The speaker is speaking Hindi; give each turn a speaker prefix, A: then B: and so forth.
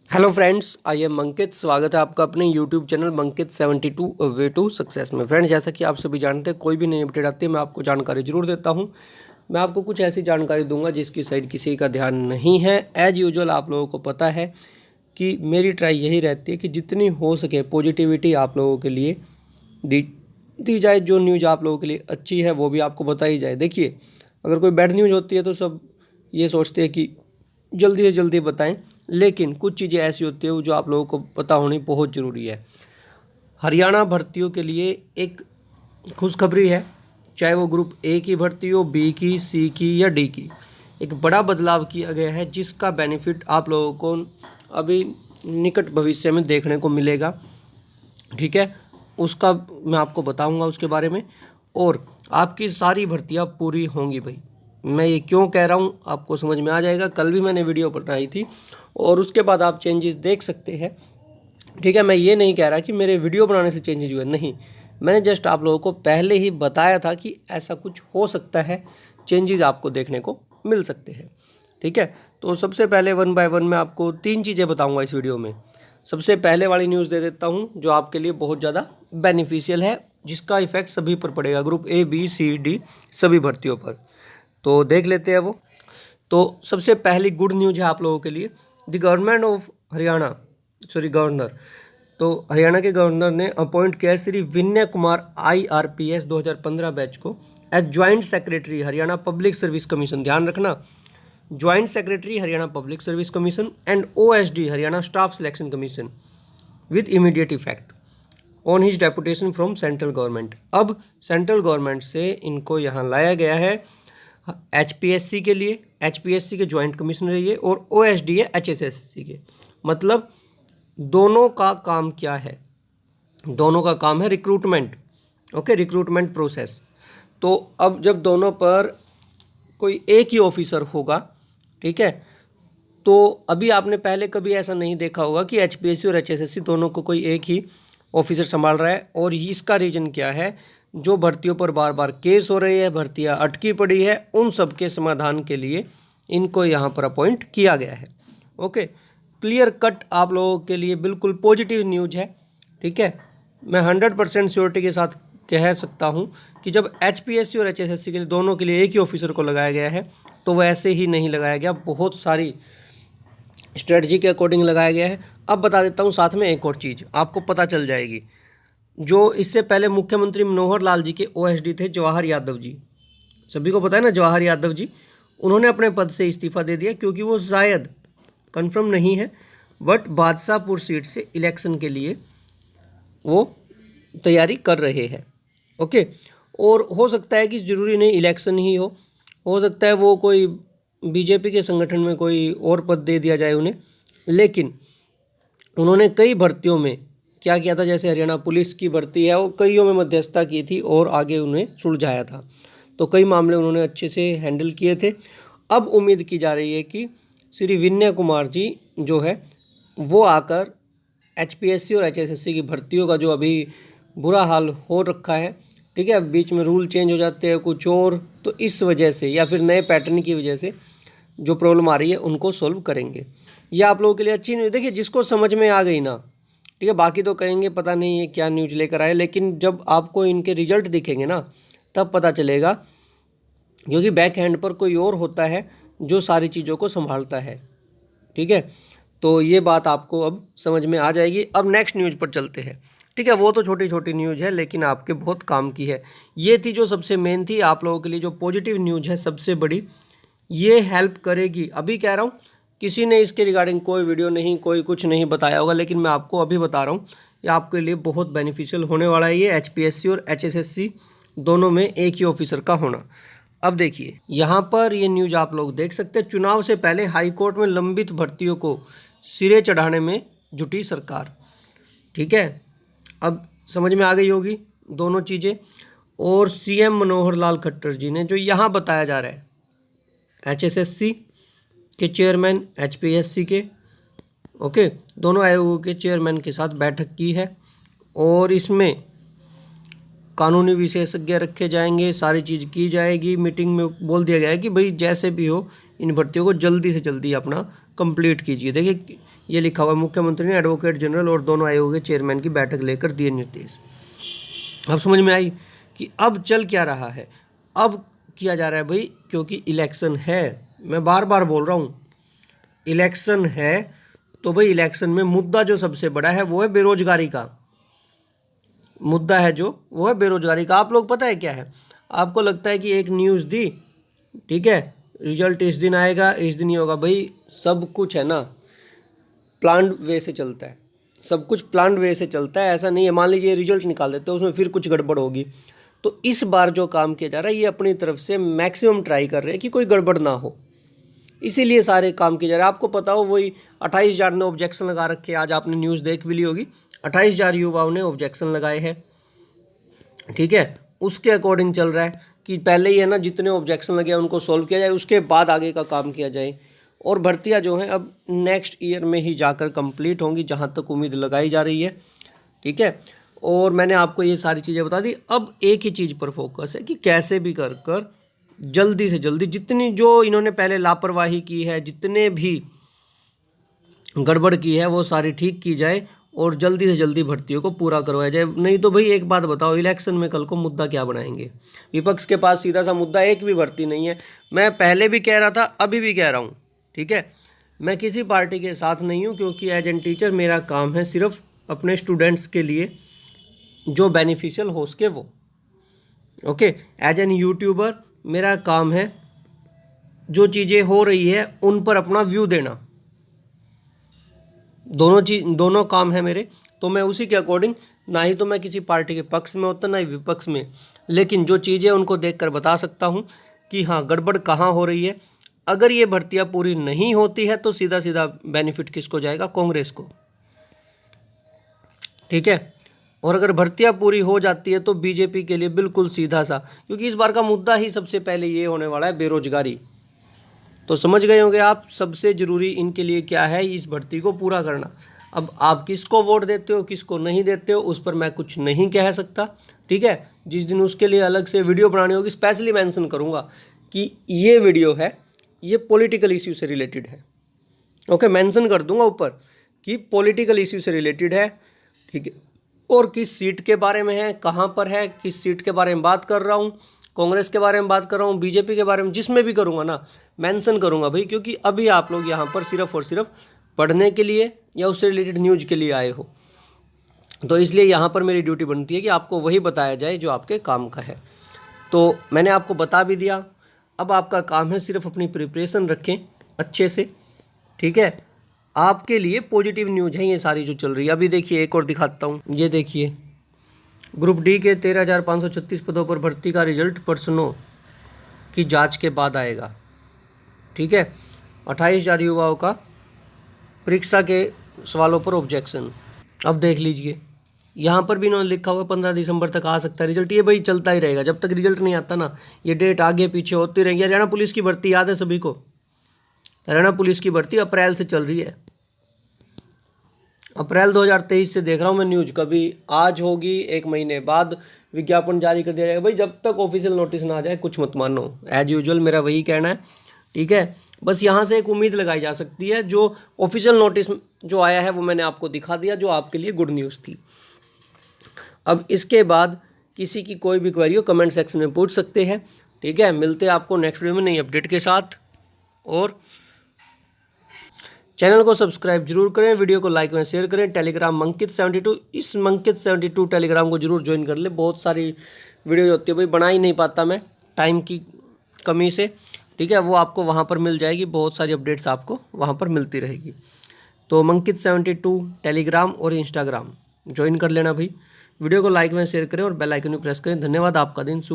A: Hello friends, I am Ankit. स्वागत है आपका अपने यूट्यूब चैनल मंकित 72 वे टू सक्सेस में। फ्रेंड्स, जैसा कि आप सभी जानते हैं, कोई भी नई अपडेट आती है मैं आपको जानकारी जरूर देता हूं। मैं आपको कुछ ऐसी जानकारी दूंगा जिसकी साइड किसी का ध्यान नहीं है। एज यूजुअल आप लोगों को पता है कि मेरी ट्राई यही रहती है कि जितनी हो सके पॉजिटिविटी आप लोगों के लिए दी जाए। जो न्यूज़ आप लोगों के लिए अच्छी है वो भी आपको बताई जाए। देखिए, अगर कोई बैड न्यूज़ होती है तो सब ये सोचते हैं कि जल्दी से जल्दी बताएं, लेकिन कुछ चीज़ें ऐसी होती है जो आप लोगों को पता होनी बहुत ज़रूरी है। हरियाणा भर्तियों के लिए एक खुशखबरी है। चाहे वो ग्रुप ए की भर्ती हो, बी की, सी की या डी की, एक बड़ा बदलाव किया गया है जिसका बेनिफिट आप लोगों को अभी निकट भविष्य में देखने को मिलेगा। ठीक है, उसका मैं आपको बताऊंगा उसके बारे में। और आपकी सारी भर्तियां पूरी होंगी भाई। मैं ये क्यों कह रहा हूँ आपको समझ में आ जाएगा। कल भी मैंने वीडियो बनाई थी और उसके बाद आप चेंजेस देख सकते हैं। ठीक है, मैं ये नहीं कह रहा कि मेरे वीडियो बनाने से चेंजेस हुए, नहीं। मैंने जस्ट आप लोगों को पहले ही बताया था कि ऐसा कुछ हो सकता है, चेंजेस आपको देखने को मिल सकते हैं। ठीक है, तो सबसे पहले वन बाय वन मैं आपको 3 चीज़ें बताऊंगा इस वीडियो में। सबसे पहले वाली न्यूज़ दे देता हूं जो आपके लिए बहुत ज़्यादा बेनिफिशियल है, जिसका इफेक्ट सभी पर पड़ेगा, group A, B, C, D सभी भर्तियों पर। तो देख लेते हैं वो। तो सबसे पहली गुड न्यूज़ है आप लोगों के लिए। The government of Haryana, sorry governor, तो हरियाणा के गवर्नर ने अपॉइंट किया श्री विनय कुमार IRPS 2015 बैच को as joint secretary Haryana Public Service Commission. ध्यान रखना, joint secretary Haryana Public Service Commission and OSD Haryana Staff Selection Commission with immediate effect on his deputation from central government. अब सेंट्रल गवर्नमेंट से इनको यहाँ लाया गया है HPSC के लिए। HPSC के ज्वाइंट कमिश्नर है ये, और OSD है HSSC के। मतलब दोनों का काम क्या है? दोनों का काम है रिक्रूटमेंट। Okay, recruitment process. तो अब जब दोनों पर कोई एक ही ऑफिसर होगा, ठीक है, तो अभी आपने पहले कभी ऐसा नहीं देखा होगा कि HPSC और HSSC दोनों को कोई एक ही ऑफिसर संभाल रहा है। और इसका रीज़न क्या है? जो भर्तियों पर बार बार केस हो रही है, भर्तियां अटकी पड़ी है, उन सब के समाधान के लिए इनको यहाँ पर अपॉइंट किया गया है। ओके, क्लियर कट आप लोगों के लिए बिल्कुल पॉजिटिव न्यूज है। ठीक है, मैं 100% श्योरिटी के साथ कह सकता हूँ कि जब HPSC और HSSC के लिए दोनों के लिए एक ही ऑफिसर को लगाया गया है तो वैसे ही नहीं लगाया गया, बहुत सारी स्ट्रेटजी के अकॉर्डिंग लगाया गया है। अब बता देता हूँ साथ में एक और चीज़ आपको पता चल जाएगी। जो इससे पहले मुख्यमंत्री मनोहर लाल जी के OSD थे जवाहर यादव जी, सभी को पता है ना, जवाहर यादव जी, उन्होंने अपने पद से इस्तीफा दे दिया क्योंकि वो शायद कंफर्म नहीं है, बट बादशाहपुर सीट से इलेक्शन के लिए वो तैयारी कर रहे हैं। ओके, और हो सकता है कि ज़रूरी नहीं इलेक्शन ही हो सकता है वो कोई बीजेपी के संगठन में कोई और पद दे दिया जाए उन्हें। लेकिन उन्होंने कई भर्तियों में क्या किया था, जैसे हरियाणा पुलिस की भर्ती है, वो कईयों में मध्यस्थता की थी और आगे उन्हें सुलझाया था। तो कई मामले उन्होंने अच्छे से हैंडल किए थे। अब उम्मीद की जा रही है कि श्री विनय कुमार जी जो है वो आकर HPSC और HSSC की भर्तियों का जो अभी बुरा हाल हो रखा है, ठीक है, बीच में रूल चेंज हो जाते हैं कुछ और, तो इस वजह से या फिर नए पैटर्न की वजह से जो प्रॉब्लम आ रही है उनको सॉल्व करेंगे। ये आप लोगों के लिए अच्छी न्यूज़। देखिए, जिसको समझ में आ गई ना, ठीक है, बाकी तो कहेंगे पता नहीं है क्या न्यूज़ लेकर आए, लेकिन जब आपको इनके रिजल्ट दिखेंगे ना तब पता चलेगा, क्योंकि बैक हैंड पर कोई और होता है जो सारी चीज़ों को संभालता है। ठीक है, तो ये बात आपको अब समझ में आ जाएगी। अब नेक्स्ट न्यूज़ पर चलते हैं। ठीक है, वो तो छोटी छोटी न्यूज़ है लेकिन आपके बहुत काम की है। ये थी जो सबसे मेन थी आप लोगों के लिए, जो पॉजिटिव न्यूज़ है सबसे बड़ी, ये हेल्प करेगी। अभी कह रहा हूँ, किसी ने इसके रिगार्डिंग कोई वीडियो नहीं, कोई कुछ नहीं बताया होगा, लेकिन मैं आपको अभी बता रहा हूँ, ये आपके लिए बहुत बेनिफिशियल होने वाला है। ये HPSC और HSSC दोनों में एक ही ऑफिसर का होना। अब देखिए, यहाँ पर ये न्यूज़ आप लोग देख सकते हैं। चुनाव से पहले हाईकोर्ट में लंबित भर्तियों को सिरे चढ़ाने में जुटी सरकार। ठीक है, अब समझ में आ गई होगी दोनों चीज़ें। और CM मनोहर लाल खट्टर जी ने जो यहाँ बताया जा रहा है, HSSC के चेयरमैन, HPSC के, ओके, दोनों आयोगों के चेयरमैन के साथ बैठक की है और इसमें कानूनी विशेषज्ञ रखे जाएंगे, सारी चीज़ की जाएगी। मीटिंग में बोल दिया गया है कि भाई जैसे भी हो इन भर्तियों को जल्दी से जल्दी अपना कंप्लीट कीजिए। देखिए ये लिखा हुआ है, मुख्यमंत्री ने एडवोकेट जनरल और दोनों आयोगों के चेयरमैन की बैठक लेकर दिए निर्देश। अब समझ में आई कि अब चल क्या रहा है। अब किया जा रहा है भाई, क्योंकि इलेक्शन है, मैं बार बार बोल रहा हूँ इलेक्शन है, तो भाई इलेक्शन में मुद्दा जो सबसे बड़ा है वो है बेरोजगारी का मुद्दा है, जो वो है बेरोजगारी का। आप लोग पता है क्या है, आपको लगता है कि एक न्यूज़ दी, ठीक है, रिजल्ट इस दिन आएगा, इस दिन ही होगा। भाई सब कुछ है ना प्लान्ड वे से चलता है, सब कुछ प्लान्ड वे से चलता है। ऐसा नहीं है मान लीजिए रिजल्ट निकाल देते हो, उसमें फिर कुछ गड़बड़ होगी। तो इस बार जो काम किया जा रहा है ये अपनी तरफ से मैक्सिमम ट्राई कर रहे हैं कि कोई गड़बड़ ना हो, इसीलिए सारे काम किए जा रहे हैं। आपको पता हो वही 28,000 ने ऑब्जेक्शन लगा रखे, आज आपने न्यूज़ देख भी ली होगी, 28,000 युवाओं ने ऑब्जेक्शन लगाए हैं, ठीक है। उसके अकॉर्डिंग चल रहा है कि पहले ही है ना जितने ऑब्जेक्शन लगे हैं उनको सॉल्व किया जाए, उसके बाद आगे का काम किया जाए। और भर्तियां जो हैं अब नेक्स्ट ईयर में ही जाकर कंप्लीट होंगी, जहां तक उम्मीद लगाई जा रही है, ठीक है। और मैंने आपको ये सारी चीज़ें बता दी। अब एक ही चीज़ पर फोकस है कि कैसे भी कर कर जल्दी से जल्दी, जितनी जो इन्होंने पहले लापरवाही की है, जितने भी गड़बड़ की है, वो सारी ठीक की जाए और जल्दी से जल्दी भर्तियों को पूरा करवाया जाए। नहीं तो भाई एक बात बताओ, इलेक्शन में कल को मुद्दा क्या बनाएंगे? विपक्ष के पास सीधा सा मुद्दा एक भी भर्ती नहीं है। मैं पहले भी कह रहा था, अभी भी कह रहा हूँ, ठीक है, मैं किसी पार्टी के साथ नहीं हूँ, क्योंकि एज एन टीचर मेरा काम है सिर्फ अपने स्टूडेंट्स के लिए जो बेनिफिशियल हो सके वो, ओके। एज एन यूट्यूबर मेरा काम है जो चीज़ें हो रही है उन पर अपना व्यू देना, दोनों काम है मेरे। तो मैं उसी के अकॉर्डिंग, ना ही तो मैं किसी पार्टी के पक्ष में होता, ना ही विपक्ष में, लेकिन जो चीज़ें उनको देखकर बता सकता हूँ कि हाँ गड़बड़ कहाँ हो रही है। अगर ये भर्तियाँ पूरी नहीं होती है तो सीधा सीधा बेनिफिट किसको जाएगा? कांग्रेस को, ठीक है। और अगर भर्तियाँ पूरी हो जाती है तो बीजेपी के लिए बिल्कुल सीधा सा, क्योंकि इस बार का मुद्दा ही सबसे पहले ये होने वाला है बेरोजगारी। तो समझ गए होंगे आप, सबसे ज़रूरी इनके लिए क्या है, इस भर्ती को पूरा करना। अब आप किसको वोट देते हो, किसको नहीं देते हो, उस पर मैं कुछ नहीं कह सकता, ठीक है। जिस दिन उसके लिए अलग से वीडियो बनानी होगी, स्पेशली मेंशन करूँगा कि ये वीडियो है, ये पॉलिटिकल इश्यू से रिलेटेड है, ओके। मेंशन कर दूंगा ऊपर कि पॉलिटिकल इश्यू से रिलेटेड है, ठीक है। और किस सीट के बारे में है, कहाँ पर है, किस सीट के बारे में बात कर रहा हूँ, कांग्रेस के बारे में बात कर रहा हूँ, बीजेपी के बारे में, जिसमें भी करूँगा ना मेंशन करूँगा भाई, क्योंकि अभी आप लोग यहाँ पर सिर्फ और सिर्फ पढ़ने के लिए या उससे रिलेटेड न्यूज़ के लिए आए हो, तो इसलिए यहाँ पर मेरी ड्यूटी बनती है कि आपको वही बताया जाए जो आपके काम का है। तो मैंने आपको बता भी दिया, अब आपका काम है सिर्फ अपनी प्रिपरेशन रखें अच्छे से, ठीक है। आपके लिए पॉजिटिव न्यूज़ है ये सारी जो चल रही है। अभी देखिए एक और दिखाता हूँ, ये देखिए ग्रुप डी के 13,536 पदों पर भर्ती का रिजल्ट प्रश्नों की जांच के बाद आएगा, ठीक है। 28,000 युवाओं का परीक्षा के सवालों पर ऑब्जेक्शन। अब देख लीजिए यहाँ पर भी इन्होंने लिखा हुआ 15 दिसंबर तक आ सकता है रिजल्ट। ये भाई चलता ही रहेगा, जब तक रिजल्ट नहीं आता ना ये डेट आगे पीछे होती रहेगी। हरियाणा पुलिस की भर्ती याद है सभी को, हरियाणा पुलिस की भर्ती अप्रैल से चल रही है, अप्रैल 2023 से देख रहा हूँ मैं न्यूज़। कभी आज होगी, एक महीने बाद विज्ञापन जारी कर दिया जाएगा। भाई जब तक ऑफिशियल नोटिस ना आ जाए कुछ मत मानो, एज यूजुअल मेरा वही कहना है, ठीक है। बस यहाँ से एक उम्मीद लगाई जा सकती है, जो ऑफिशियल नोटिस जो आया है वो मैंने आपको दिखा दिया, जो आपके लिए गुड न्यूज़ थी। अब इसके बाद किसी की कोई भी क्वेरी हो कमेंट सेक्शन में पूछ सकते हैं, ठीक है। मिलते हैं आपको नेक्स्ट वीडियो में नई अपडेट के साथ, और चैनल को सब्सक्राइब जरूर करें, वीडियो को लाइक में शेयर करें। टेलीग्राम मंकित 72, इस मंकित 72 टेलीग्राम को जरूर ज्वाइन कर ले। बहुत सारी वीडियो होती है भाई, बना ही नहीं पाता मैं टाइम की कमी से, ठीक है। वो आपको वहाँ पर मिल जाएगी, बहुत सारी अपडेट्स आपको वहाँ पर मिलती रहेगी। तो मंकित 72 टेलीग्राम और इंस्टाग्राम ज्वाइन कर लेना भाई। वीडियो को लाइक में शेयर करें और बेल आइकन भी प्रेस करें। धन्यवाद, आपका दिन शुभ।